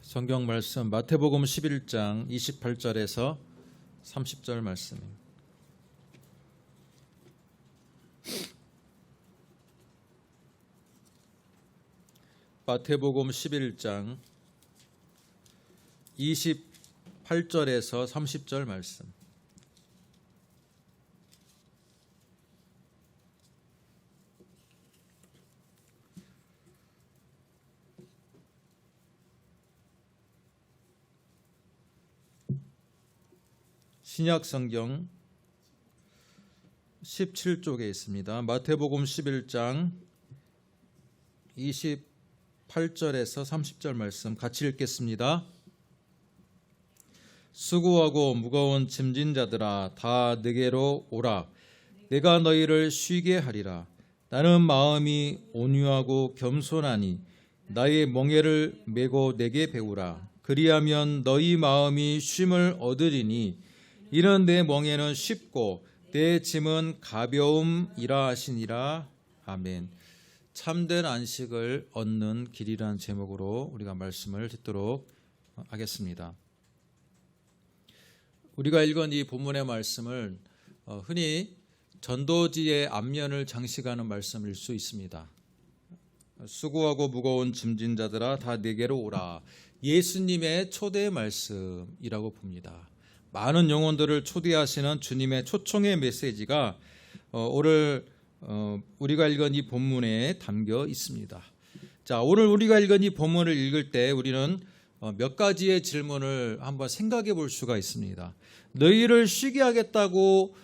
성경 말씀 마태복음 11장 28절에서 30절 말씀입니다. 마태복음 11장 28절에서 30절 말씀. 신약성경 17쪽에 있습니다. 마태복음 11장 28절에서 30절 말씀 같이 읽겠습니다. 수고하고 무거운 짐진 자들아 다 내게로 오라. 내가 너희를 쉬게 하리라. 나는 마음이 온유하고 겸손하니 나의 멍에를 메고 내게 배우라. 그리하면 너희 마음이 쉼을 얻으리니 이는 내 멍에는 쉽고 내 짐은 가벼움이라 하시니라. 아멘. 참된 안식을 얻는 길이라는 제목으로 우리가 말씀을 듣도록 하겠습니다. 우리가 읽은 이 본문의 말씀을 흔히 전도지의 앞면을 장식하는 말씀일 수 있습니다. 수고하고 무거운 짐진 자들아 다 내게로 오라. 예수님의 초대 말씀이라고 봅니다. 많은 영혼들을 초대하시는 주님의 초청의 메시지가 오늘 우리가 읽은 이 본문에 담겨 있습니다. 자, 오늘 우리가 읽은 이 본문을 읽을 때 우리는 몇 가지의 질문을 한번 생각해 볼 수가 있습니다. 너희를 쉬게 하겠다고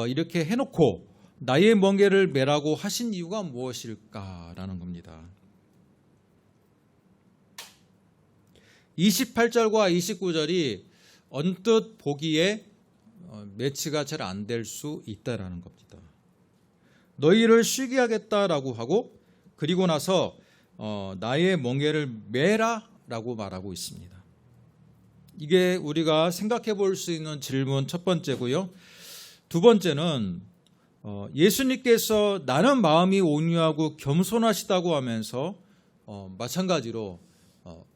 이렇게 해놓고 나의 멍에를 메라고 하신 이유가 무엇일까라는 겁니다. 28절과 29절이 언뜻 보기에 매치가 잘 안 될 수 있다라는 겁니다. 너희를 쉬게 하겠다라고 하고 그리고 나서 나의 멍에를 메라라고 말하고 있습니다. 이게 우리가 생각해 볼 수 있는 질문 첫 번째고요. 두 번째는 예수님께서 나는 마음이 온유하고 겸손하시다고 하면서 마찬가지로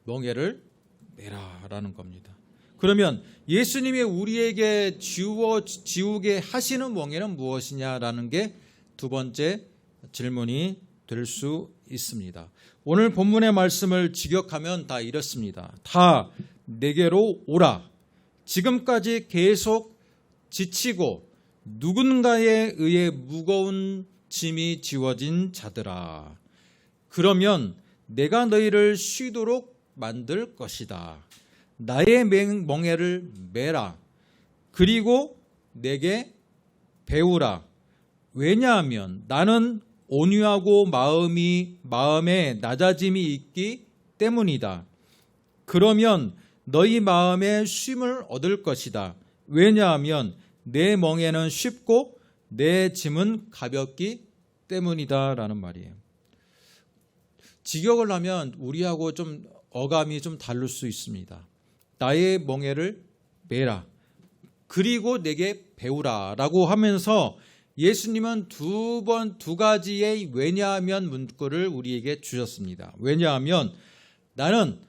멍에를 메라라는 겁니다. 그러면 예수님이 우리에게 지우게 하시는 멍에는 무엇이냐라는 게 두 번째 질문이 될 수 있습니다. 오늘 본문의 말씀을 직역하면 다 이렇습니다. 다 내게로 오라. 지금까지 계속 지치고 누군가에 의해 무거운 짐이 지워진 자들아. 그러면 내가 너희를 쉬도록 만들 것이다. 나의 멍에를 메라. 그리고 내게 배우라. 왜냐하면 나는 온유하고 마음에 낮아짐이 있기 때문이다. 그러면 너희 마음에 쉼을 얻을 것이다. 왜냐하면 내 멍에는 쉽고 내 짐은 가볍기 때문이다 라는 말이에요. 직역을 하면 우리하고 좀 어감이 좀 다를 수 있습니다. 나의 멍에를 메라. 그리고 내게 배우라 라고 하면서 예수님은 두 가지의 왜냐하면 문구를 우리에게 주셨습니다. 왜냐하면 나는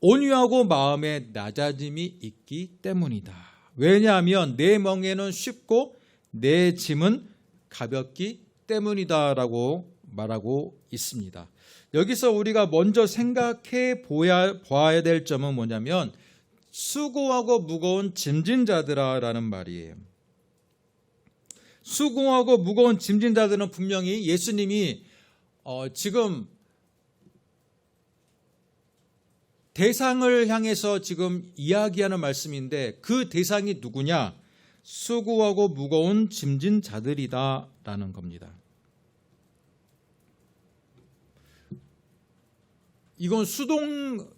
온유하고 마음에 낮아짐이 있기 때문이다. 왜냐하면 내 멍에는 쉽고 내 짐은 가볍기 때문이다 라고 말하고 있습니다. 여기서 우리가 먼저 생각해 봐야 될 점은 뭐냐면 수고하고 무거운 짐진 자들아 라는 말이에요. 수고하고 무거운 짐진 자들은 분명히 예수님이 지금 대상을 향해서 지금 이야기하는 말씀인데 그 대상이 누구냐? 수고하고 무거운 짐진 자들이다 라는 겁니다. 이건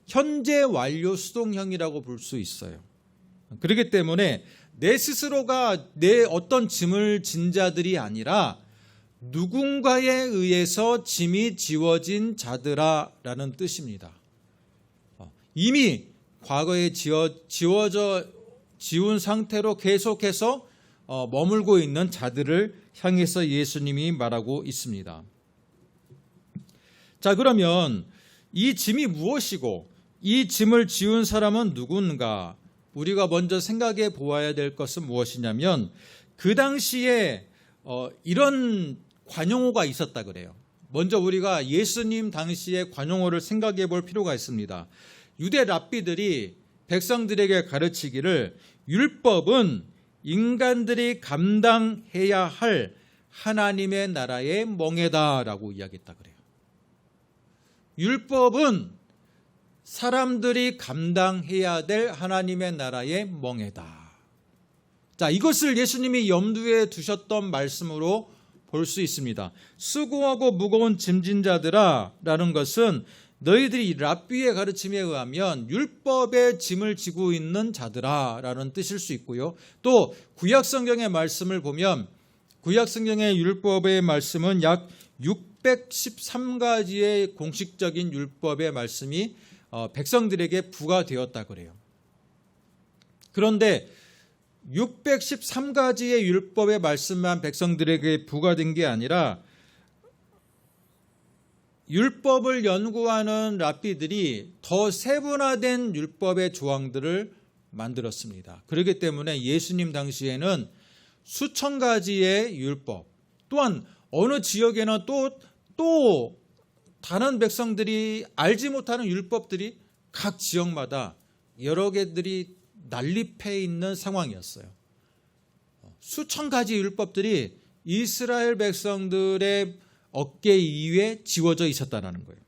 현재 완료 수동형이라고 볼 수 있어요. 그렇기 때문에 내 스스로가 내 어떤 짐을 진 자들이 아니라 누군가에 의해서 짐이 지워진 자들아라는 뜻입니다. 이미 과거에 지운 상태로 계속해서 머물고 있는 자들을 향해서 예수님이 말하고 있습니다. 자, 그러면 이 짐이 무엇이고 이 짐을 지운 사람은 누군가? 우리가 먼저 생각해 보아야 될 것은 무엇이냐면 그 당시에 이런 관용어가 있었다 그래요. 먼저 우리가 예수님 당시의 관용어를 생각해 볼 필요가 있습니다. 유대 랍비들이 백성들에게 가르치기를 율법은 인간들이 감당해야 할 하나님의 나라의 멍에다라고 이야기했다 그래요. 율법은 사람들이 감당해야 될 하나님의 나라의 멍에다. 자, 이것을 예수님이 염두에 두셨던 말씀으로 볼 수 있습니다. 수고하고 무거운 짐진 자들아 라는 것은 너희들이 랍비의 가르침에 의하면 율법의 짐을 지고 있는 자들아 라는 뜻일 수 있고요. 또 구약성경의 말씀을 보면 구약성경의 율법의 말씀은 약 613가지의 공식적인 율법의 말씀이 백성들에게 부과되었다 그래요. 그런데 613가지의 율법의 말씀만 백성들에게 부과된 게 아니라 율법을 연구하는 랍비들이 더 세분화된 율법의 조항들을 만들었습니다. 그렇기 때문에 예수님 당시에는 수천 가지의 율법, 또한 어느 지역에는 또 다른 백성들이 알지 못하는 율법들이 각 지역마다 여러 개들이 난립해 있는 상황이었어요. 수천 가지 율법들이 이스라엘 백성들의 어깨 위에 지워져 있었다는 거예요.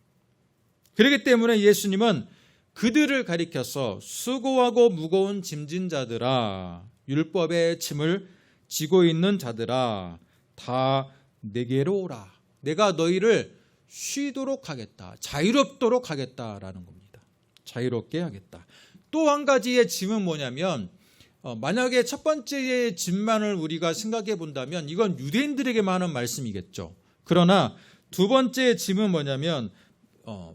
그렇기 때문에 예수님은 그들을 가리켜서 수고하고 무거운 짐진 자들아, 율법의 짐을 지고 있는 자들아, 다 내게로 오라. 내가 너희를 쉬도록 하겠다. 자유롭도록 하겠다라는 겁니다. 자유롭게 하겠다. 또 한 가지의 짐은 뭐냐면 만약에 첫 번째의 짐만을 우리가 생각해 본다면 이건 유대인들에게만 하는 말씀이겠죠. 그러나 두 번째 짐은 뭐냐면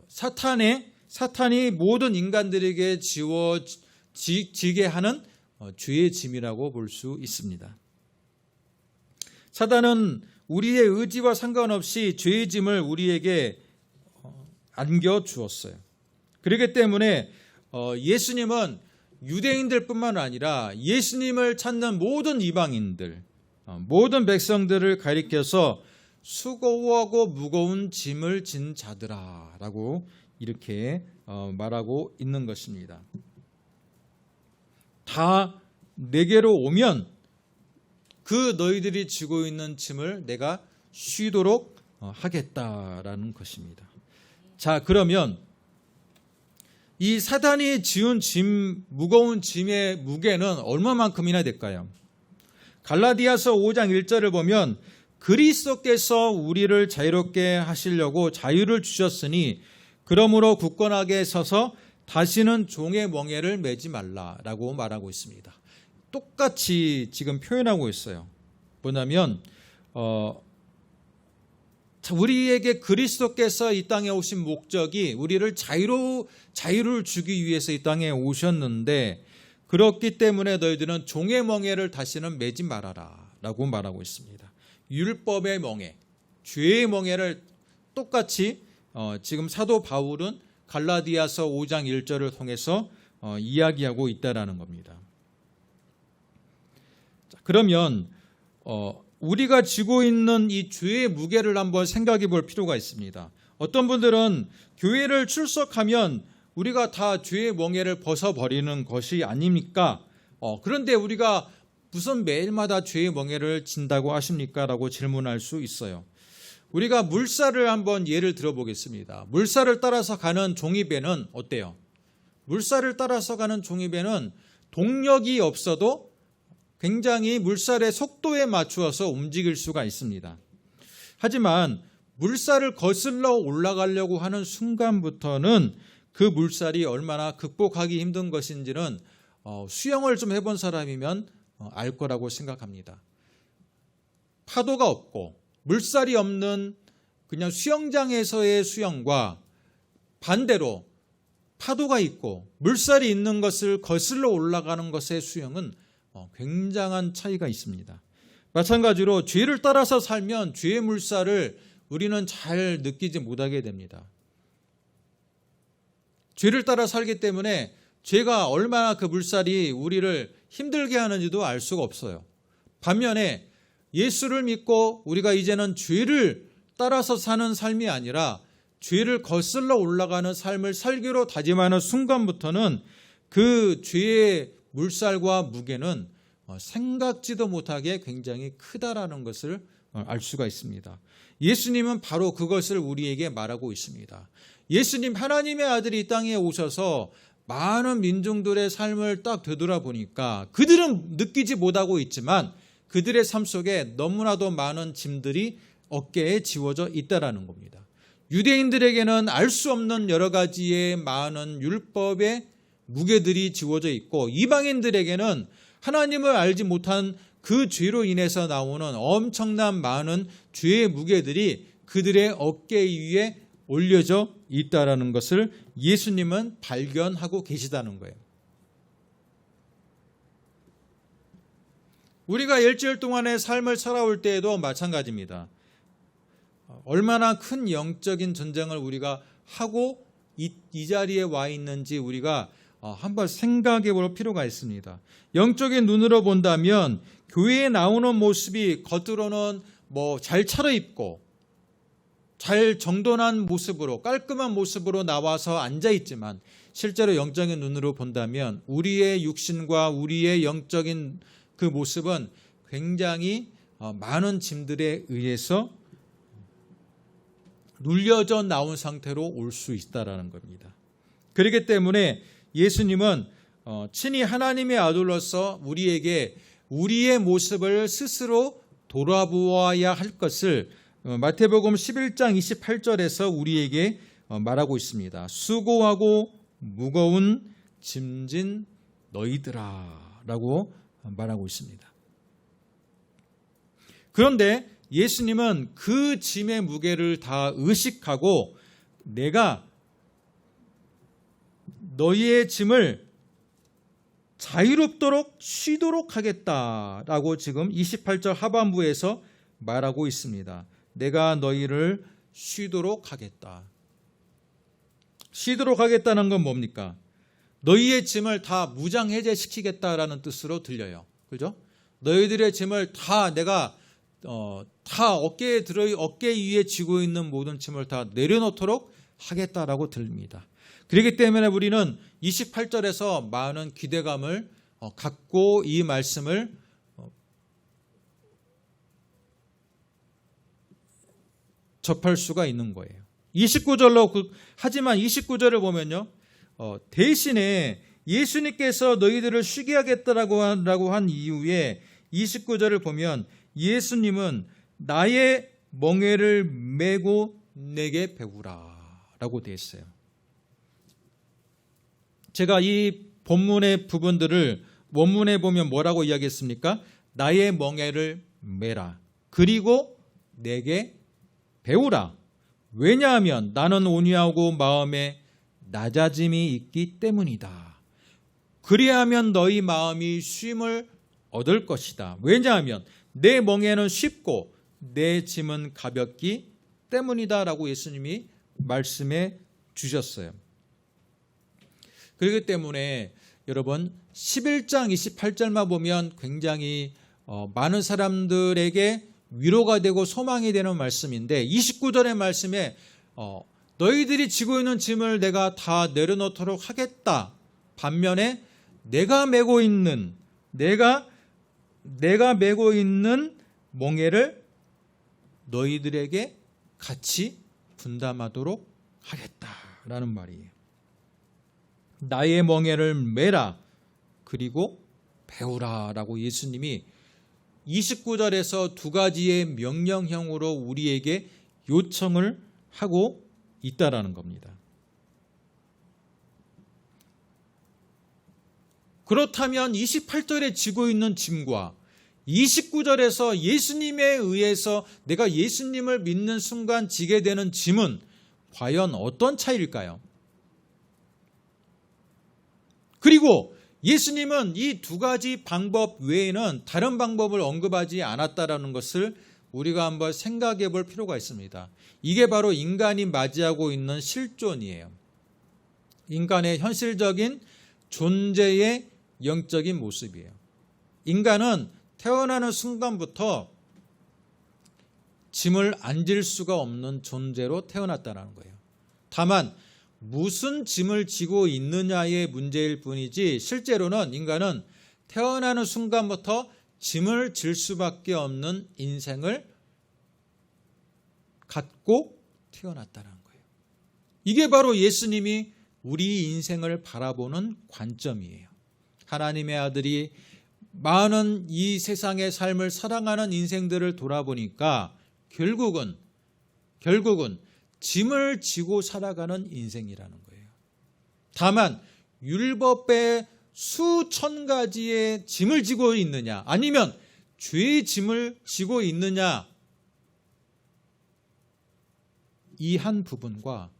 사탄이 모든 인간들에게 지게 하는 죄의 짐이라고 볼 수 있습니다. 사단은 우리의 의지와 상관없이 죄의 짐을 우리에게 안겨주었어요. 그렇기 때문에 예수님은 유대인들뿐만 아니라 예수님을 찾는 모든 이방인들, 모든 백성들을 가리켜서 수고하고 무거운 짐을 진 자들아 라고 이렇게 말하고 있는 것입니다. 다 내게로 오면 그 너희들이 지고 있는 짐을 내가 쉬도록 하겠다라는 것입니다. 자, 그러면 이 사단이 지은 무거운 짐의 무게는 얼마만큼이나 될까요? 갈라디아서 5장 1절을 보면 그리스도께서 우리를 자유롭게 하시려고 자유를 주셨으니 그러므로 굳건하게 서서 다시는 종의 멍에를 매지 말라라고 말하고 있습니다. 똑같이 지금 표현하고 있어요. 뭐냐면 우리에게 그리스도께서 이 땅에 오신 목적이 우리를 자유를 주기 위해서 이 땅에 오셨는데 그렇기 때문에 너희들은 종의 멍에를 다시는 매지 말아라 라고 말하고 있습니다. 율법의 멍에, 죄의 멍에를 똑같이 지금 사도 바울은 갈라디아서 5장 1절을 통해서 이야기하고 있다라는 겁니다. 자, 그러면 우리가 지고 있는 이 죄의 무게를 한번 생각해 볼 필요가 있습니다. 어떤 분들은 교회를 출석하면 우리가 다 죄의 멍에를 벗어버리는 것이 아닙니까? 그런데 우리가 무슨 매일마다 죄의 멍에를 진다고 하십니까? 라고 질문할 수 있어요. 우리가 물살을 한번 예를 들어보겠습니다. 물살을 따라서 가는 종이배는 어때요? 물살을 따라서 가는 종이배는 동력이 없어도 굉장히 물살의 속도에 맞추어서 움직일 수가 있습니다. 하지만 물살을 거슬러 올라가려고 하는 순간부터는 그 물살이 얼마나 극복하기 힘든 것인지는 수영을 좀 해본 사람이면 알 거라고 생각합니다. 파도가 없고 물살이 없는 그냥 수영장에서의 수영과 반대로 파도가 있고 물살이 있는 것을 거슬러 올라가는 것의 수영은 굉장한 차이가 있습니다. 마찬가지로 죄를 따라서 살면 죄의 물살을 우리는 잘 느끼지 못하게 됩니다. 죄를 따라 살기 때문에 죄가 얼마나 그 물살이 우리를 힘들게 하는지도 알 수가 없어요. 반면에 예수를 믿고 우리가 이제는 죄를 따라서 사는 삶이 아니라 죄를 거슬러 올라가는 삶을 살기로 다짐하는 순간부터는 그 죄의 물살과 무게는 생각지도 못하게 굉장히 크다라는 것을 알 수가 있습니다. 예수님은 바로 그것을 우리에게 말하고 있습니다. 예수님 하나님의 아들이 이 땅에 오셔서 많은 민중들의 삶을 딱 되돌아보니까 그들은 느끼지 못하고 있지만 그들의 삶 속에 너무나도 많은 짐들이 어깨에 지워져 있다라는 겁니다. 유대인들에게는 알 수 없는 여러 가지의 많은 율법의 무게들이 지워져 있고 이방인들에게는 하나님을 알지 못한 그 죄로 인해서 나오는 엄청난 많은 죄의 무게들이 그들의 어깨 위에 올려져 있다라는 것을 예수님은 발견하고 계시다는 거예요. 우리가 일주일 동안의 삶을 살아올 때에도 마찬가지입니다. 얼마나 큰 영적인 전쟁을 우리가 하고 이 자리에 와 있는지 우리가 한번 생각해 볼 필요가 있습니다. 영적인 눈으로 본다면 교회에 나오는 모습이 겉으로는 잘 차려입고 잘 정돈한 모습으로 깔끔한 모습으로 나와서 앉아있지만 실제로 영적인 눈으로 본다면 우리의 육신과 우리의 영적인 그 모습은 굉장히 많은 짐들에 의해서 눌려져 나온 상태로 올 수 있다라는 겁니다. 그렇기 때문에 예수님은 친히 하나님의 아들로서 우리에게 우리의 모습을 스스로 돌아보아야 할 것을 마태복음 11장 28절에서 우리에게 말하고 있습니다. 수고하고 무거운 짐진 너희들아 라고 말하고 있습니다. 그런데 예수님은 그 짐의 무게를 다 의식하고 내가 너희의 짐을 자유롭도록 쉬도록 하겠다라고 지금 28절 하반부에서 말하고 있습니다. 내가 너희를 쉬도록 하겠다. 쉬도록 하겠다는 건 뭡니까? 너희의 짐을 다 무장해제시키겠다라는 뜻으로 들려요. 그죠? 너희들의 짐을 다 내가 다 어깨 위에 쥐고 있는 모든 짐을 다 내려놓도록 하겠다라고 들립니다. 그렇기 때문에 우리는 28절에서 많은 기대감을 갖고 이 말씀을 접할 수가 있는 거예요. 29절로 하지만 29절을 보면요. 대신에 예수님께서 너희들을 쉬게 하겠다라고 한 이후에 29절을 보면 예수님은 나의 멍에를 메고 내게 배우라 라고 되어 있어요. 제가 이 본문의 부분들을 원문에 보면 뭐라고 이야기했습니까? 나의 멍에를 메라. 그리고 내게 배우라. 왜냐하면 나는 온유하고 마음에 낮아짐이 있기 때문이다. 그리하면 너희 마음이 쉼을 얻을 것이다. 왜냐하면 내 멍에는 쉽고 내 짐은 가볍기 때문이다 라고 예수님이 말씀해 주셨어요. 그렇기 때문에 여러분 11장 28절만 보면 굉장히 많은 사람들에게 위로가 되고 소망이 되는 말씀인데 29절의 말씀에 너희들이 지고 있는 짐을 내가 다 내려놓도록 하겠다. 반면에 내가 메고 있는 멍에를 너희들에게 같이 분담하도록 하겠다라는 말이에요. 나의 멍에를 메라 그리고 배우라 라고 예수님이 29절에서 두 가지의 명령형으로 우리에게 요청을 하고 있다라는 겁니다. 그렇다면 28절에 지고 있는 짐과 29절에서 예수님에 의해서 내가 예수님을 믿는 순간 지게 되는 짐은 과연 어떤 차이일까요? 그리고 예수님은 이 두 가지 방법 외에는 다른 방법을 언급하지 않았다라는 것을 우리가 한번 생각해 볼 필요가 있습니다. 이게 바로 인간이 맞이하고 있는 실존이에요. 인간의 현실적인 존재의 영적인 모습이에요. 인간은 태어나는 순간부터 짐을 안 질 수가 없는 존재로 태어났다는 거예요. 다만 무슨 짐을 지고 있느냐의 문제일 뿐이지 실제로는 인간은 태어나는 순간부터 짐을 질 수밖에 없는 인생을 갖고 태어났다는 거예요. 이게 바로 예수님이 우리 인생을 바라보는 관점이에요. 하나님의 아들이 많은 이 세상의 삶을 사랑하는 인생들을 돌아보니까 결국은 짐을 지고 살아가는 인생이라는 거예요. 다만 율법의 수천 가지의 짐을 지고 있느냐 아니면 죄의 짐을 지고 있느냐, 이 한 부분과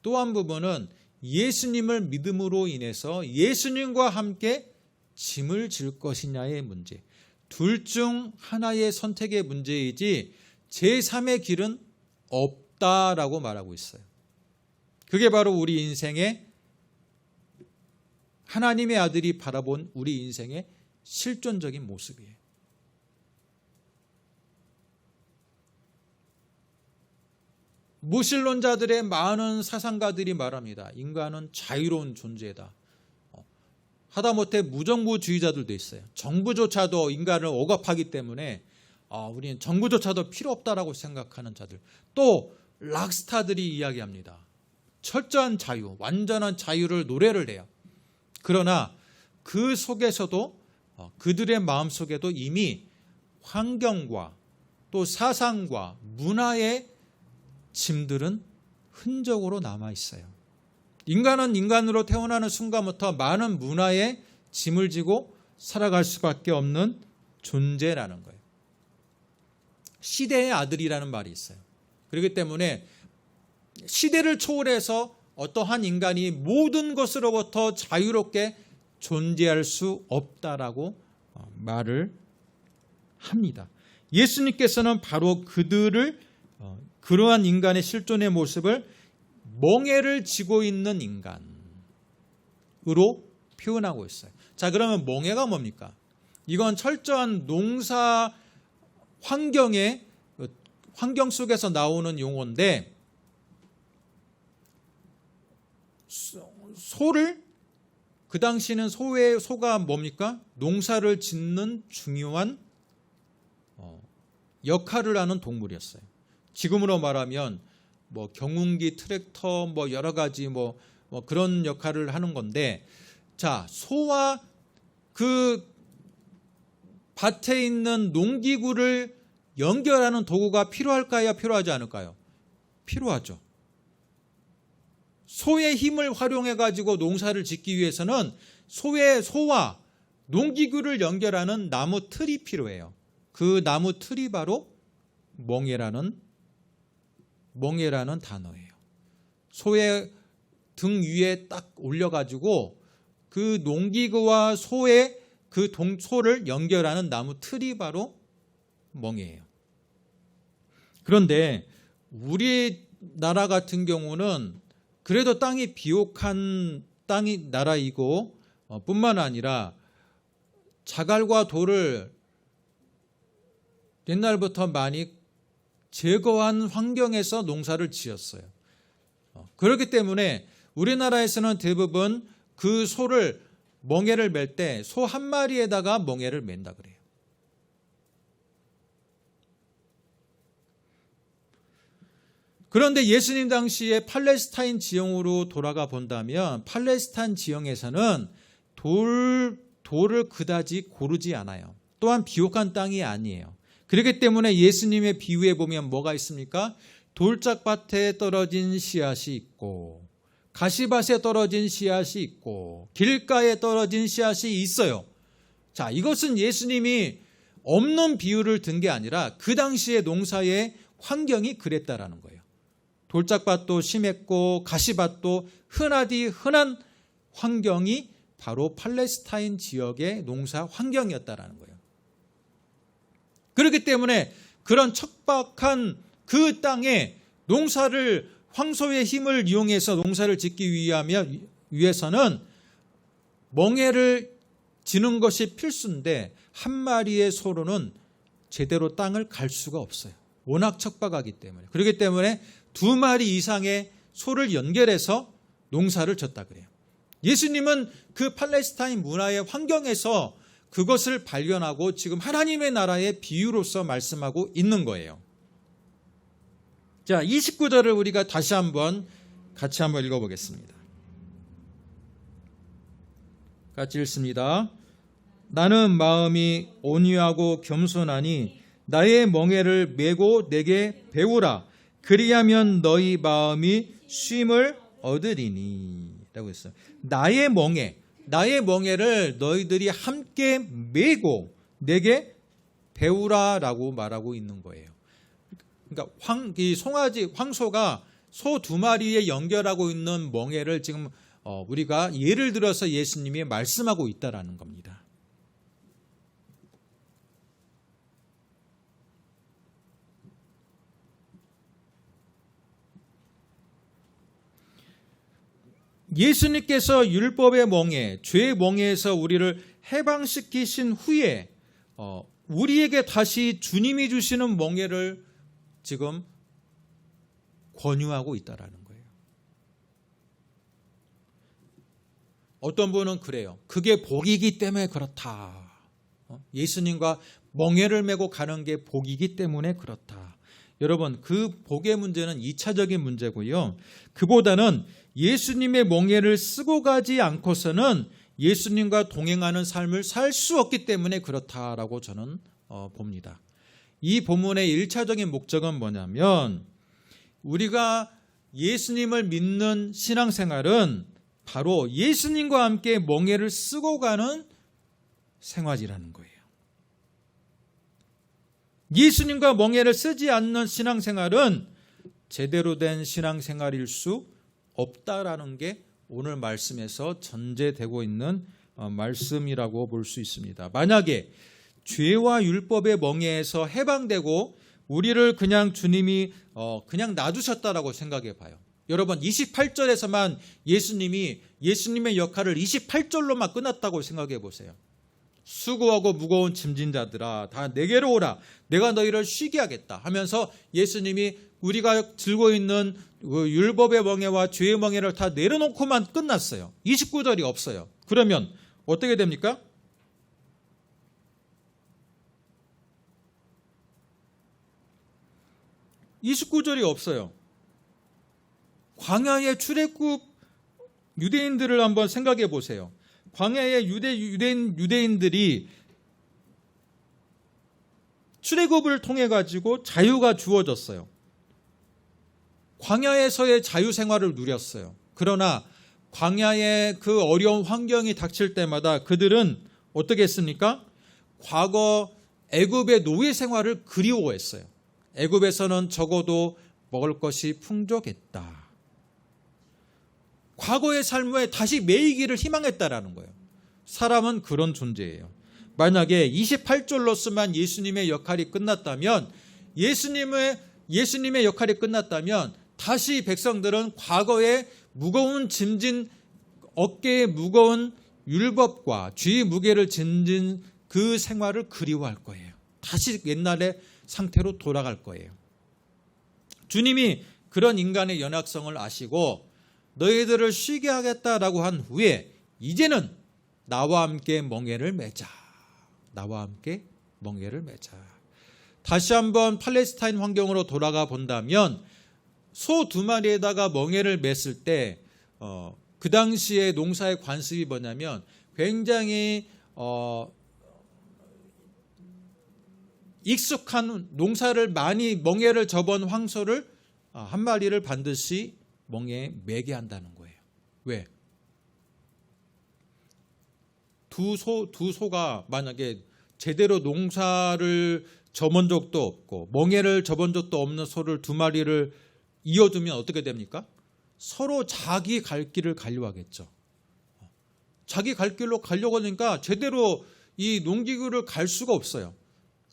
또 한 부분은 예수님을 믿음으로 인해서 예수님과 함께 짐을 질 것이냐의 문제, 둘 중 하나의 선택의 문제이지 제3의 길은 없다라고 말하고 있어요. 그게 바로 우리 인생의, 하나님의 아들이 바라본 우리 인생의 실존적인 모습이에요. 무신론자들의 많은 사상가들이 말합니다. 인간은 자유로운 존재다. 하다못해 무정부주의자들도 있어요. 정부조차도 인간을 억압하기 때문에 우리는 정부조차도 필요 없다라고 생각하는 자들. 또 락스타들이 이야기합니다. 철저한 자유, 완전한 자유를 노래를 해요. 그러나 그 속에서도 그들의 마음속에도 이미 환경과 또 사상과 문화의 짐들은 흔적으로 남아 있어요. 인간은 인간으로 태어나는 순간부터 많은 문화의 짐을 지고 살아갈 수밖에 없는 존재라는 거예요. 시대의 아들이라는 말이 있어요. 그렇기 때문에 시대를 초월해서 어떠한 인간이 모든 것으로부터 자유롭게 존재할 수 없다라고 말을 합니다. 예수님께서는 바로 그들을, 그러한 인간의 실존의 모습을 멍에를 지고 있는 인간으로 표현하고 있어요. 자, 그러면 멍에가 뭡니까? 이건 철저한 농사 환경 속에서 나오는 용어인데, 소를, 그 당시는 소가 뭡니까? 농사를 짓는 중요한 역할을 하는 동물이었어요. 지금으로 말하면 경운기, 트랙터, 여러 가지 그런 역할을 하는 건데, 자, 소와 그 밭에 있는 농기구를 연결하는 도구가 필요할까요? 필요하지 않을까요? 필요하죠. 소의 힘을 활용해 가지고 농사를 짓기 위해서는 소와 농기구를 연결하는 나무 틀이 필요해요. 그 나무 틀이 바로 멍에라는 단어예요. 소의 등 위에 딱 올려가지고 그 농기구와 소의 소를 연결하는 나무 틀이 바로 멍에예요. 그런데 우리나라 같은 경우는 그래도 땅이 비옥한 나라이고 뿐만 아니라 자갈과 돌을 옛날부터 많이 제거한 환경에서 농사를 지었어요. 그렇기 때문에 우리나라에서는 대부분 그 소를, 멍에를 맬 때 소 한 마리에다가 멍에를 맨다 그래요. 그런데 예수님 당시에 팔레스타인 지형으로 돌아가 본다면 팔레스타인 지형에서는 돌을 그다지 고르지 않아요. 또한 비옥한 땅이 아니에요. 그렇기 때문에 예수님의 비유에 보면 뭐가 있습니까? 돌짝밭에 떨어진 씨앗이 있고 가시밭에 떨어진 씨앗이 있고 길가에 떨어진 씨앗이 있어요. 자, 이것은 예수님이 없는 비유를 든 게 아니라 그 당시의 농사의 환경이 그랬다라는 거예요. 돌짝밭도 심했고 가시밭도 흔한 환경이 바로 팔레스타인 지역의 농사 환경이었다라는 거예요. 그렇기 때문에 그런 척박한 그 땅에 황소의 힘을 이용해서 농사를 짓기 위해서는 멍에를 지는 것이 필수인데 한 마리의 소로는 제대로 땅을 갈 수가 없어요. 워낙 척박하기 때문에. 그렇기 때문에 2마리 이상의 소를 연결해서 농사를 졌다 그래요. 예수님은 그 팔레스타인 문화의 환경에서 그것을 발견하고 지금 하나님의 나라의 비유로서 말씀하고 있는 거예요. 자, 29절을 우리가 다시 같이 한번 읽어보겠습니다. 같이 읽습니다. 나는 마음이 온유하고 겸손하니 나의 멍에를 메고 내게 배우라. 그리하면 너희 마음이 쉼을 얻으리니 라고 했어요. 나의 멍에를 너희들이 함께 메고 내게 배우라 라고 말하고 있는 거예요. 그러니까 황소가 소 2마리에 연결하고 있는 멍에를 지금 우리가 예를 들어서 예수님이 말씀하고 있다라는 겁니다. 예수님께서 율법의 멍에, 죄의 멍에에서 우리를 해방시키신 후에 우리에게 다시 주님이 주시는 멍에를 지금 권유하고 있다라는 거예요. 어떤 분은 그래요. 그게 복이기 때문에 그렇다. 예수님과 멍에를 메고 가는 게 복이기 때문에 그렇다. 여러분, 그 복의 문제는 2차적인 문제고요. 그보다는 예수님의 멍에를 쓰고 가지 않고서는 예수님과 동행하는 삶을 살 수 없기 때문에 그렇다라고 저는 봅니다. 이 본문의 1차적인 목적은 뭐냐면 우리가 예수님을 믿는 신앙생활은 바로 예수님과 함께 멍에를 쓰고 가는 생활이라는 거예요. 예수님과 멍에를 쓰지 않는 신앙생활은 제대로 된 신앙생활일 수 없다라는 게 오늘 말씀에서 전제되고 있는 말씀이라고 볼 수 있습니다. 만약에 죄와 율법의 멍에에서 해방되고 우리를 그냥 주님이 그냥 놔두셨다라고 생각해 봐요. 여러분, 28절에서만 예수님의 역할을 28절로만 끝났다고 생각해 보세요. 수고하고 무거운 짐진 자들아 다 내게로 오라. 내가 너희를 쉬게 하겠다 하면서 예수님이 우리가 들고 있는 율법의 멍에와 죄의 멍에를 다 내려놓고만 끝났어요. 29절이 없어요. 그러면 어떻게 됩니까? (29절이) 없어요. 광야의 출애굽 유대인들을 한번 생각해 보세요. 광야의 유대인들이 출애굽을 통해 가지고 자유가 주어졌어요. 광야에서의 자유 생활을 누렸어요. 그러나 광야의 그 어려운 환경이 닥칠 때마다 그들은 어떻게 했습니까? 과거 애굽의 노예 생활을 그리워했어요. 애굽에서는 적어도 먹을 것이 풍족했다. 과거의 삶에 다시 매이기를 희망했다라는 거예요. 사람은 그런 존재예요. 만약에 28절로서만 예수님의 역할이 끝났다면 예수님의 역할이 끝났다면 다시 백성들은 과거의 무거운 짐진 어깨에 무거운 율법과 죄의 무게를 짐진 그 생활을 그리워할 거예요. 다시 옛날의 상태로 돌아갈 거예요. 주님이 그런 인간의 연약성을 아시고 너희들을 쉬게 하겠다라고 한 후에 이제는 나와 함께 멍에를 매자. 나와 함께 멍에를 매자. 다시 한번 팔레스타인 환경으로 돌아가 본다면 소 2마리에다가 멍에를 맸을 때 그 당시에 농사의 관습이 뭐냐면 굉장히 익숙한 농사를 많이 멍에를 접은 황소를 한 마리를 반드시 멍에 매게 한다는 거예요. 왜? 두 소가 만약에 제대로 농사를 접은 적도 없고 멍에를 접은 적도 없는 소를 2마리를 이어두면 어떻게 됩니까? 서로 자기 갈 길을 가려하겠죠. 자기 갈 길로 가려고 하니까 제대로 이 농기구를 갈 수가 없어요.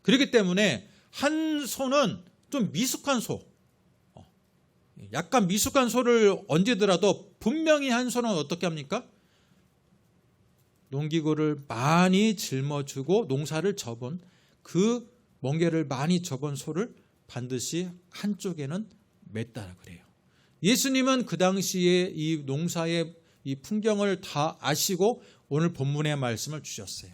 그렇기 때문에 한 소는 좀 미숙한 소, 약간 미숙한 소를 얹으더라도 분명히 한 손은 어떻게 합니까? 농기구를 많이 짊어주고 농사를 접은 그 멍게를 많이 접은 소를 반드시 한쪽에는 맸다라 그래요. 예수님은 그 당시에 이 농사의 이 풍경을 다 아시고 오늘 본문의 말씀을 주셨어요.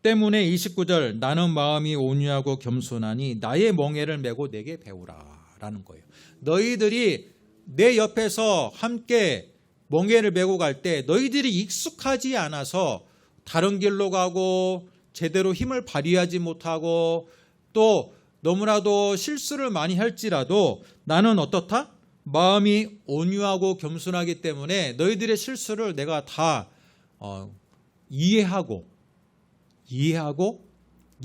때문에 29절 나는 마음이 온유하고 겸손하니 나의 멍에를 메고 내게 배우라 라는 거예요. 너희들이 내 옆에서 함께 멍에를 메고 갈 때 너희들이 익숙하지 않아서 다른 길로 가고 제대로 힘을 발휘하지 못하고 또 너무나도 실수를 많이 할지라도 나는 어떻다? 마음이 온유하고 겸손하기 때문에 너희들의 실수를 내가 다 이해하고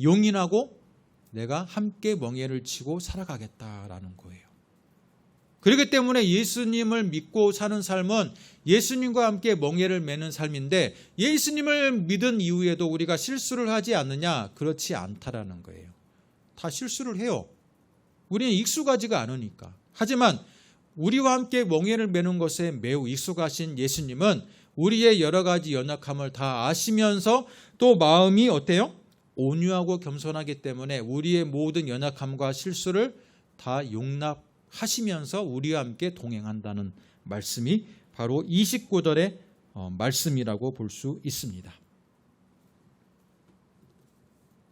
용인하고 내가 함께 멍에를 치고 살아가겠다라는 거예요. 그렇기 때문에 예수님을 믿고 사는 삶은 예수님과 함께 멍에를 매는 삶인데 예수님을 믿은 이후에도 우리가 실수를 하지 않느냐? 그렇지 않다라는 거예요. 다 실수를 해요. 우리는 익숙하지가 않으니까. 하지만 우리와 함께 멍에를 매는 것에 매우 익숙하신 예수님은 우리의 여러 가지 연약함을 다 아시면서 또 마음이 어때요? 온유하고 겸손하기 때문에 우리의 모든 연약함과 실수를 다 용납하시면서 우리와 함께 동행한다는 말씀이 바로 29절의 말씀이라고 볼 수 있습니다.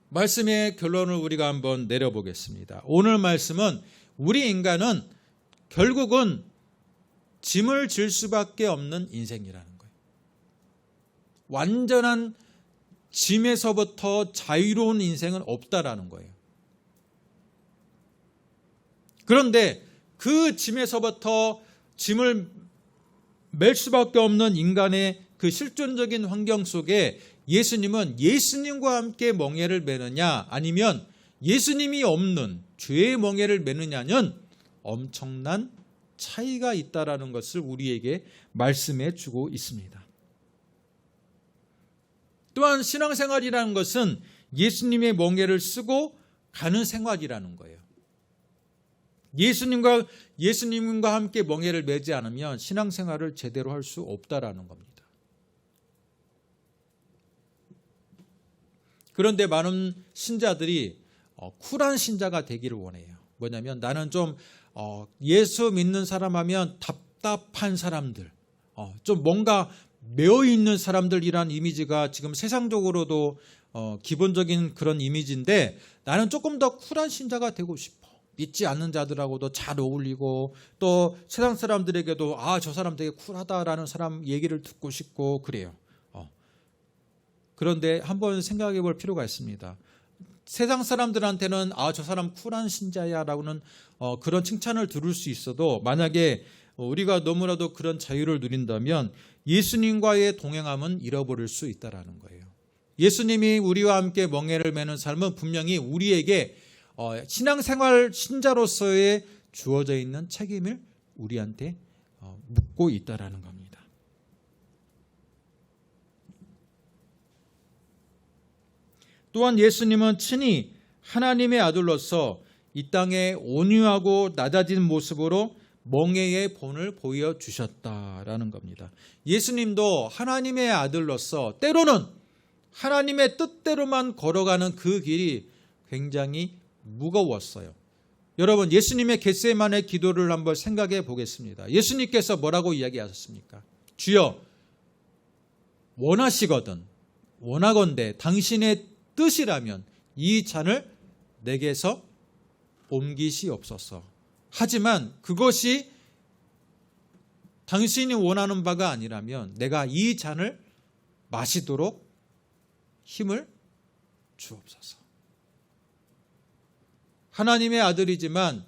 말씀의 결론을 우리가 한번 내려보겠습니다. 오늘 말씀은 우리 인간은 결국은 짐을 질 수밖에 없는 인생이라는 거예요. 완전한 짐에서부터 자유로운 인생은 없다라는 거예요. 그런데 그 짐에서부터 짐을 맬 수밖에 없는 인간의 그 실존적인 환경 속에 예수님은 예수님과 함께 멍에를 매느냐 아니면 예수님이 없는 죄의 멍에를 매느냐는 엄청난 차이가 있다라는 것을 우리에게 말씀해 주고 있습니다. 또한 신앙생활이라는 것은 예수님의 멍에를 쓰고 가는 생활이라는 거예요. 예수님과 함께 멍에를 매지 않으면 신앙생활을 제대로 할 수 없다라는 겁니다. 그런데 많은 신자들이 쿨한 신자가 되기를 원해요. 뭐냐면 나는 좀 예수 믿는 사람 하면 답답한 사람들, 좀 뭔가 매어있는 사람들이란 이미지가 지금 세상적으로도 기본적인 그런 이미지인데 나는 조금 더 쿨한 신자가 되고 싶어. 믿지 않는 자들하고도 잘 어울리고 또 세상 사람들에게도 저 사람 되게 쿨하다라는 사람 얘기를 듣고 싶고 그래요. 그런데 한번 생각해 볼 필요가 있습니다. 세상 사람들한테는 저 사람 쿨한 신자야 라고는 그런 칭찬을 들을 수 있어도 만약에 우리가 너무나도 그런 자유를 누린다면 예수님과의 동행함은 잃어버릴 수 있다는 거예요. 예수님이 우리와 함께 멍에를 매는 삶은 분명히 우리에게 신앙생활 신자로서의 주어져 있는 책임을 우리한테 묻고 있다는 겁니다. 또한 예수님은 친히 하나님의 아들로서 이 땅에 온유하고 낮아진 모습으로 멍에의 본을 보여주셨다라는 겁니다. 예수님도 하나님의 아들로서 때로는 하나님의 뜻대로만 걸어가는 그 길이 굉장히 무거웠어요. 여러분, 예수님의 겟세마네 기도를 한번 생각해 보겠습니다. 예수님께서 뭐라고 이야기하셨습니까? 주여, 원하건대 당신의 뜻이라면 이 잔을 내게서 옮기시옵소서. 하지만 그것이 당신이 원하는 바가 아니라면 내가 이 잔을 마시도록 힘을 주옵소서. 하나님의 아들이지만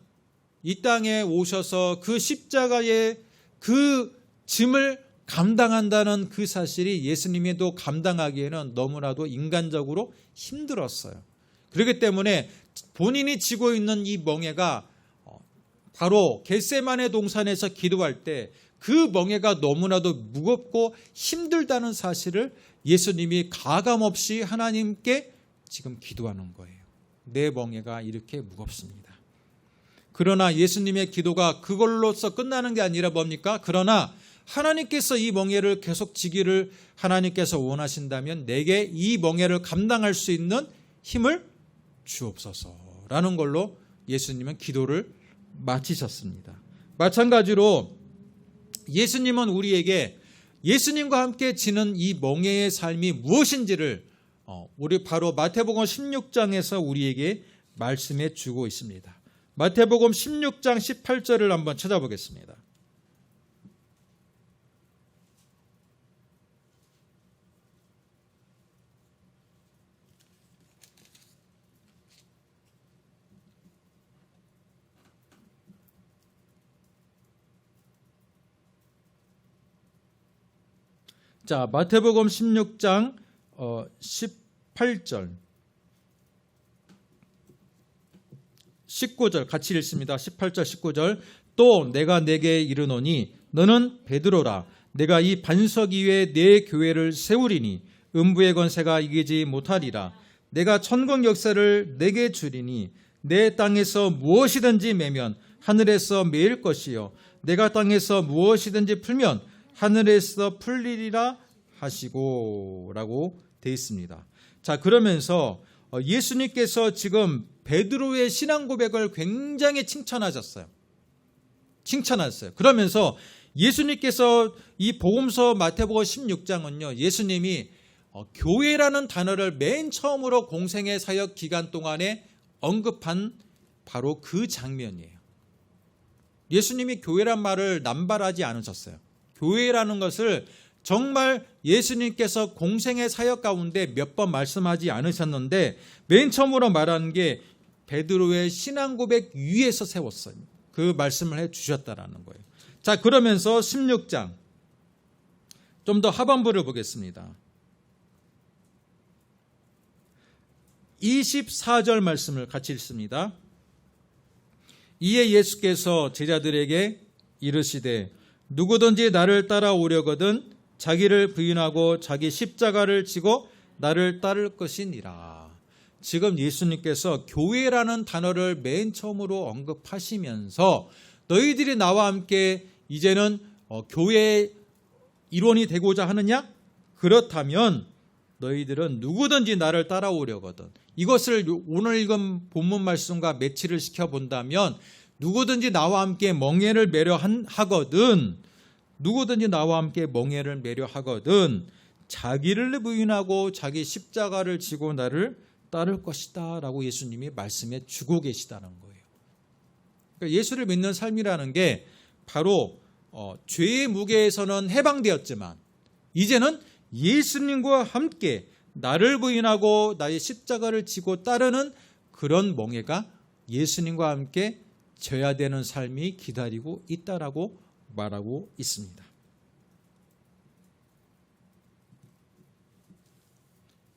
이 땅에 오셔서 그 십자가의 그 짐을 감당한다는 그 사실이 예수님이도 감당하기에는 너무나도 인간적으로 힘들었어요. 그렇기 때문에 본인이 지고 있는 이 멍에가 바로 겟세마네 동산에서 기도할 때 그 멍에가 너무나도 무겁고 힘들다는 사실을 예수님이 가감없이 하나님께 지금 기도하는 거예요. 내 멍에가 이렇게 무겁습니다. 그러나 예수님의 기도가 그걸로서 끝나는 게 아니라 뭡니까? 그러나 하나님께서 이 멍에를 계속 지기를 하나님께서 원하신다면 내게 이 멍에를 감당할 수 있는 힘을 주옵소서라는 걸로 예수님은 기도를 마치셨습니다. 마찬가지로 예수님은 우리에게 예수님과 함께 지는 이 멍에의 삶이 무엇인지를 우리 바로 마태복음 16장에서 우리에게 말씀해 주고 있습니다. 마태복음 16장 18절을 한번 찾아보겠습니다. 자, 마태복음 16장 18절 19절 같이 읽습니다. 18절 19절 또 내가 내게 이르노니 너는 베드로라 내가 이 반석 위에 내 교회를 세우리니 음부의 권세가 이기지 못하리라. 내가 천국 역사를 내게 주리니 내 땅에서 무엇이든지 매면 하늘에서 매일 것이요 내가 땅에서 무엇이든지 풀면 하늘에서 풀리리라 하시고 라고 되어 있습니다. 자, 그러면서 예수님께서 지금 베드로의 신앙 고백을 굉장히 칭찬하셨어요. 그러면서 예수님께서 이 복음서 마태복음 16장은요, 예수님이 교회라는 단어를 맨 처음으로 공생의 사역 기간 동안에 언급한 바로 그 장면이에요. 예수님이 교회란 말을 남발하지 않으셨어요. 교회라는 것을 정말 예수님께서 공생의 사역 가운데 몇 번 말씀하지 않으셨는데 맨 처음으로 말하는 게 베드로의 신앙 고백 위에서 세웠어요. 그 말씀을 해 주셨다라는 거예요. 자, 그러면서 16장 좀 더 하반부를 보겠습니다. 24절 말씀을 같이 읽습니다. 이에 예수께서 제자들에게 이르시되 누구든지 나를 따라오려거든 자기를 부인하고 자기 십자가를 지고 나를 따를 것이니라. 지금 예수님께서 교회라는 단어를 맨 처음으로 언급하시면서 너희들이 나와 함께 이제는 교회의 일원이 되고자 하느냐? 그렇다면 너희들은 누구든지 나를 따라오려거든. 이것을 오늘 읽은 본문 말씀과 매치를 시켜본다면 누구든지 나와 함께 멍에를 매려 하거든 누구든지 나와 함께 멍에를 매려 하거든 자기를 부인하고 자기 십자가를 지고 나를 따를 것이다 라고 예수님이 말씀해 주고 계시다는 거예요. 그러니까 예수를 믿는 삶이라는 게 바로 죄의 무게에서는 해방되었지만 이제는 예수님과 함께 나를 부인하고 나의 십자가를 지고 따르는 그런 멍에가 예수님과 함께 져야 되는 삶이 기다리고 있다라고 말하고 있습니다.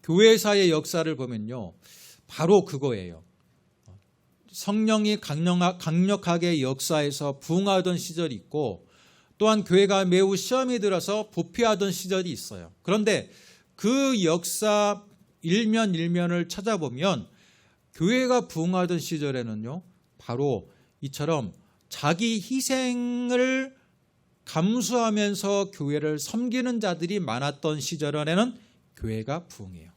교회사의 역사를 보면요, 바로 그거예요. 성령이 강력하게 역사에서 부흥하던 시절이 있고 또한 교회가 매우 시험이 들어서 부패하던 시절이 있어요. 그런데 그 역사 일면을 찾아보면 교회가 부흥하던 시절에는요, 바로 이처럼 자기 희생을 감수하면서 교회를 섬기는 자들이 많았던 시절에는 교회가 부흥해요.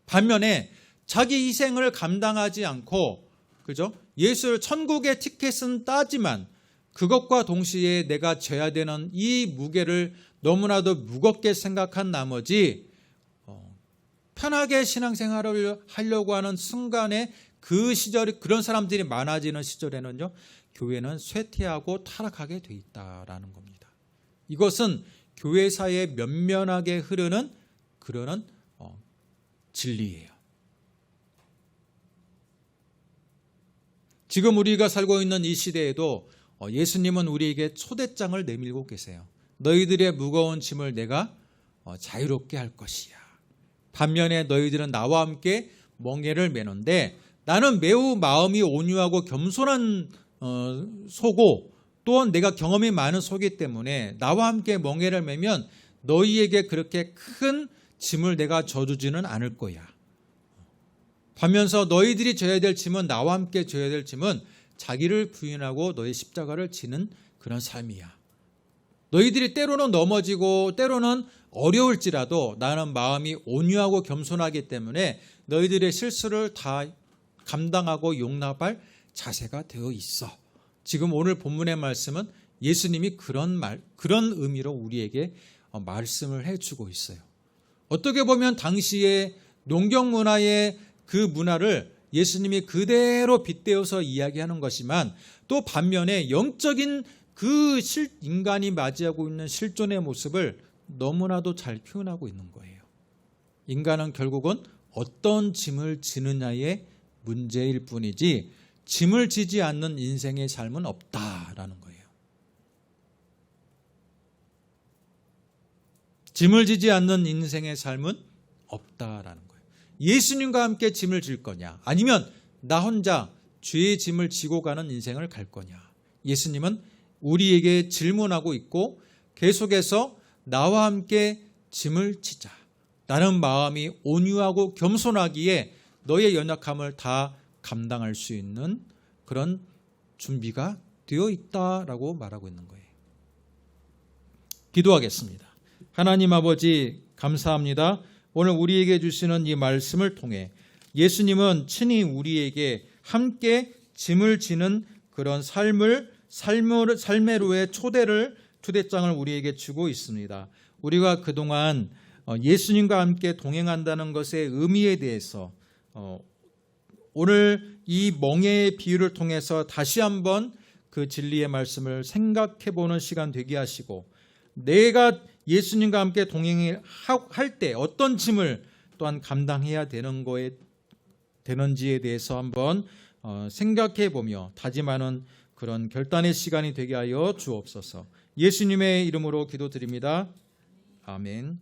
반면에 자기 희생을 감당하지 않고, 그죠? 예수 천국의 티켓은 따지만 그것과 동시에 내가 져야 되는 이 무게를 너무나도 무겁게 생각한 나머지 편하게 신앙생활을 하려고 하는 순간에 그 시절이 그런 사람들이 많아지는 시절에는요, 교회는 쇠퇴하고 타락하게 돼 있다라는 겁니다. 이것은 교회사에 면면하게 흐르는 그러는 진리예요. 지금 우리가 살고 있는 이 시대에도 예수님은 우리에게 초대장을 내밀고 계세요. 너희들의 무거운 짐을 내가 자유롭게 할 것이야. 반면에 너희들은 나와 함께 멍에를 매는데 나는 매우 마음이 온유하고 겸손한 소고 또한 내가 경험이 많은 소이기 때문에 나와 함께 멍에를 매면 너희에게 그렇게 큰 짐을 내가 져주지는 않을 거야. 반면서 너희들이 져야 될 짐은 나와 함께 져야 될 짐은 자기를 부인하고 너의 십자가를 지는 그런 삶이야. 너희들이 때로는 넘어지고 때로는 어려울지라도 나는 마음이 온유하고 겸손하기 때문에 너희들의 실수를 다 감당하고 용납할 자세가 되어 있어. 지금 오늘 본문의 말씀은 예수님이 그런 의미로 우리에게 말씀을 해주고 있어요. 어떻게 보면 당시의 농경 문화의 그 문화를 예수님이 그대로 빗대어서 이야기하는 것이지만 또 반면에 영적인 그 인간이 맞이하고 있는 실존의 모습을 너무나도 잘 표현하고 있는 거예요. 인간은 결국은 어떤 짐을 지느냐의 문제일 뿐이지 짐을 지지 않는 인생의 삶은 없다라는 거예요. 짐을 지지 않는 인생의 삶은 없다라는 거예요. 예수님과 함께 짐을 질 거냐, 아니면 나 혼자 죄의 짐을 지고 가는 인생을 갈 거냐. 예수님은 우리에게 질문하고 있고 계속해서 나와 함께 짐을 지자. 나는 마음이 온유하고 겸손하기에 너의 연약함을 다 감당할 수 있는 그런 준비가 되어 있다라고 말하고 있는 거예요. 기도하겠습니다. 하나님 아버지 감사합니다. 오늘 우리에게 주시는 이 말씀을 통해 예수님은 친히 우리에게 함께 짐을 지는 그런 삶의로의 초대장을 우리에게 주고 있습니다. 우리가 그동안 예수님과 함께 동행한다는 것의 의미에 대해서 오늘 이 멍에의 비유를 통해서 다시 한번 그 진리의 말씀을 생각해보는 시간 되게 하시고, 내가 예수님과 함께 동행할 때 어떤 짐을 또한 감당해야 되는지에 대해서 한번 생각해보며 다짐하는 그런 결단의 시간이 되게 하여 주옵소서. 예수님의 이름으로 기도드립니다. 아멘.